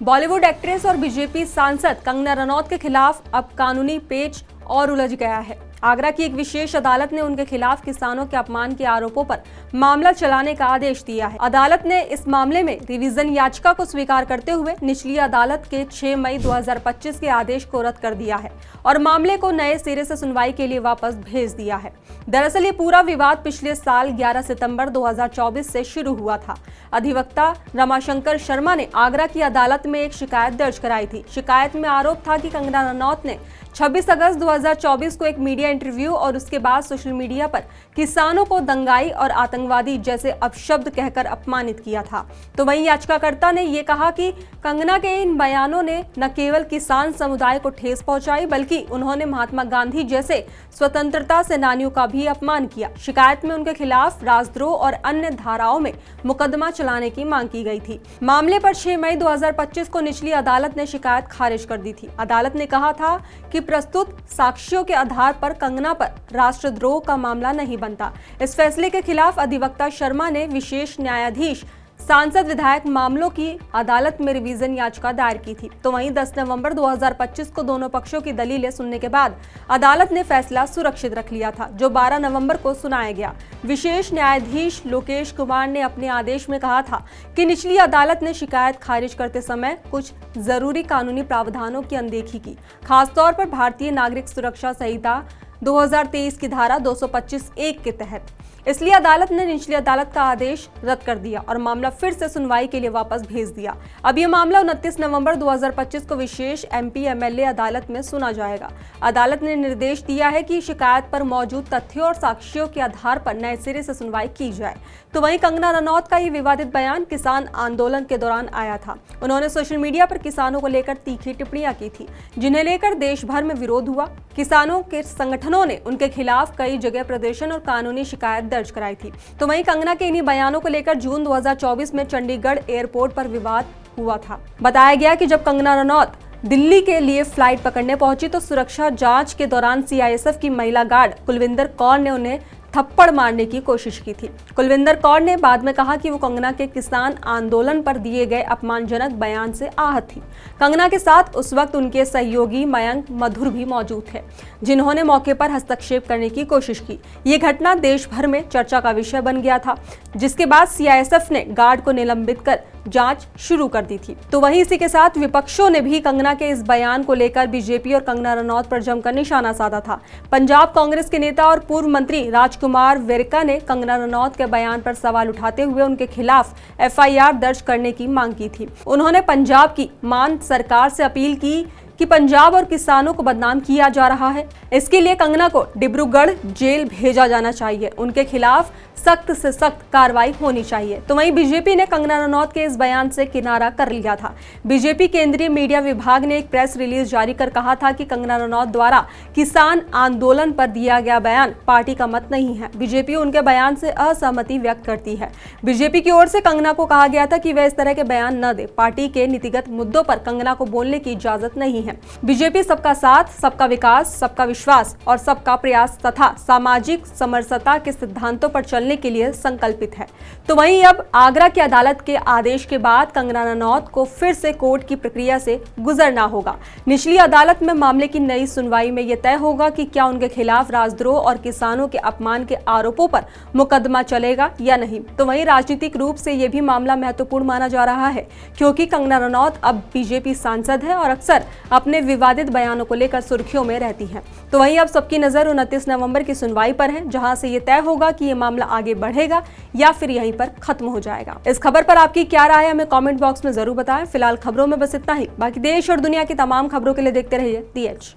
Bollywood actress और BJP सांसद कंगना रनौत के खिलाफ अब कानूनी पेच और उलझ गया है। आगरा की एक विशेष अदालत ने उनके खिलाफ किसानों के अपमान के आरोपों पर मामला चलाने का आदेश दिया है। अदालत ने इस मामले में रिवीजन याचिका को स्वीकार करते हुए निचली अदालत के 6 मई 2025 के आदेश को रद्द कर दिया है और मामले को नए सिरे से सुनवाई के लिए वापस भेज दिया है। दरअसल ये पूरा विवाद पिछले साल 11 सितंबर 2024 से शुरू हुआ था। अधिवक्ता रमाशंकर शर्मा ने आगरा की अदालत में एक शिकायत दर्ज कराई थी। शिकायत में आरोप था कि कंगना रनौत ने 26 अगस्त 2024 को एक मीडिया इंटरव्यू और उसके बाद सोशल मीडिया पर किसानों को दंगाई और आतंकवादी जैसे अपशब्द कहकर अपमानित किया था। तो वहीं याचिकाकर्ता ने ये कहा कि कंगना के इन बयानों ने न केवल किसान समुदाय को ठेस पहुंचाई बल्कि उन्होंने महात्मा गांधी जैसे स्वतंत्रता सेनानियों का भी अपमान किया। शिकायत में उनके खिलाफ राजद्रोह और अन्य धाराओं में मुकदमा चलाने की मांग की गई थी। मामले पर 6 मई 2025 को निचली अदालत ने शिकायत खारिज कर दी थी। अदालत ने कहा था कि प्रस्तुत साक्ष्यों के आधार पर कंगना पर राष्ट्रद्रोह का मामला नहीं बनता। इस फैसले के खिलाफ अधिवक्ता शर्मा ने विशेष न्यायाधीश सांसद विधायक मामलों की अदालत में रिवीजन याचिका दायर की थी। तो वहीं 10 नवंबर 2025 को दोनों पक्षों की दलीलें सुनने के बाद अदालत ने फैसला सुरक्षित रख लिया था, जो 12 नवंबर को सुनाया गया। विशेष न्यायाधीश लोकेश कुमार ने अपने आदेश में कहा था कि निचली अदालत ने शिकायत खारिज करते समय कुछ जरूरी कानूनी प्रावधानों की अनदेखी की, खासतौर पर भारतीय नागरिक सुरक्षा संहिता 2023 की धारा 225(1) के तहत। इसलिए अदालत ने निचली अदालत का आदेश रद्द कर दिया और मामला फिर से सुनवाई के लिए वापस भेज दिया। अब यह मामला 29 नवंबर 2025 को विशेष एमपी एमएलए अदालत में सुना जाएगा। अदालत ने निर्देश दिया है कि शिकायत पर मौजूद तथ्यों और साक्ष्यों के आधार पर नए सिरे से सुनवाई की जाए। तो वहीं कंगना रनौत का ये विवादित बयान किसान आंदोलन के दौरान आया था। उन्होंने सोशल मीडिया पर किसानों को लेकर तीखी टिप्पणियां की थी, जिन्हें लेकर देश भर में विरोध हुआ। किसानों के संगठनों ने उनके खिलाफ कई जगह प्रदर्शन और कानूनी शिकायत दर्ज कराई थी। तो वहीं कंगना के इन्हीं बयानों को लेकर जून 2024 में चंडीगढ़ एयरपोर्ट पर विवाद हुआ था। बताया गया कि जब कंगना रनौत दिल्ली के लिए फ्लाइट पकड़ने पहुंची तो सुरक्षा जांच के दौरान सीआईएसएफ की महिला गार्ड कुलविंदर कौर ने उन्हें थप्पड़ मारने की कोशिश की थी। कुलविंदर कौर ने बाद में कहा कि वो कंगना के किसान आंदोलन पर दिए गए अपमानजनक बयान से आहत थी। कंगना के साथ उस वक्त उनके सहयोगी मयंक मधुर भी मौजूद थे, जिन्होंने मौके पर हस्तक्षेप करने की कोशिश की। ये घटना देश भर में चर्चा का विषय बन गया था, जिसके बाद सीआईएसएफ ने गार्ड को निलंबित कर जांच शुरू कर दी थी। तो वहीं इसी के साथ विपक्षों ने भी कंगना के इस बयान को लेकर बीजेपी और कंगना रनौत पर जमकर निशाना साधा था। पंजाब कांग्रेस के नेता और पूर्व मंत्री राजकुमार वेरका ने कंगना रनौत के बयान पर सवाल उठाते हुए उनके खिलाफ एफआईआर दर्ज करने की मांग की थी। उन्होंने पंजाब की मान सरकार से अपील की कि पंजाब और किसानों को बदनाम किया जा रहा है। इसके लिए कंगना को डिब्रूगढ़ जेल भेजा जाना चाहिए। उनके खिलाफ सख्त से सख्त कार्रवाई होनी चाहिए। तो वहीं बीजेपी ने कंगना रनौत के इस बयान से किनारा कर लिया था। बीजेपी केंद्रीय मीडिया विभाग ने एक प्रेस रिलीज जारी कर कहा था कि कंगना रनौत द्वारा किसान आंदोलन पर दिया गया बयान पार्टी का मत नहीं है। बीजेपी उनके बयान से असहमति व्यक्त करती है। बीजेपी की ओर से कंगना को कहा गया था कि वह इस तरह के बयान न दे। पार्टी के नीतिगत मुद्दों पर कंगना को बोलने की इजाजत नहीं है। बीजेपी सबका साथ, सबका विकास, सबका विश्वास और सबका प्रयास तथा सामाजिक समरसता के सिद्धांतों पर चलने के लिए संकल्पित है। तो वहीं अब आगरा की अदालत के आदेश के बाद कंगना रनौत को फिर से कोर्ट की प्रक्रिया से गुजरना होगा। निचली अदालत में मामले की नई सुनवाई में यह तय होगा कि क्या उनके खिलाफ राजद्रोह और किसानों के अपमान के आरोपों पर मुकदमा चलेगा या नहीं। तो वहीं राजनीतिक रूप से यह भी मामला महत्वपूर्ण माना जा रहा है, क्योंकि कंगना रनौत अब बीजेपी सांसद है और अक्सर अपने विवादित बयानों को लेकर सुर्खियों में रहती हैं। तो वहीं अब सबकी नजर 29 नवंबर की सुनवाई पर है, जहां से ये तय होगा कि ये मामला आगे बढ़ेगा या फिर यहीं पर खत्म हो जाएगा। इस खबर पर आपकी क्या राय है, हमें कमेंट बॉक्स में जरूर बताएं। फिलहाल खबरों में बस इतना ही। बाकी देश और दुनिया की तमाम खबरों के लिए देखते रहिए दी एज।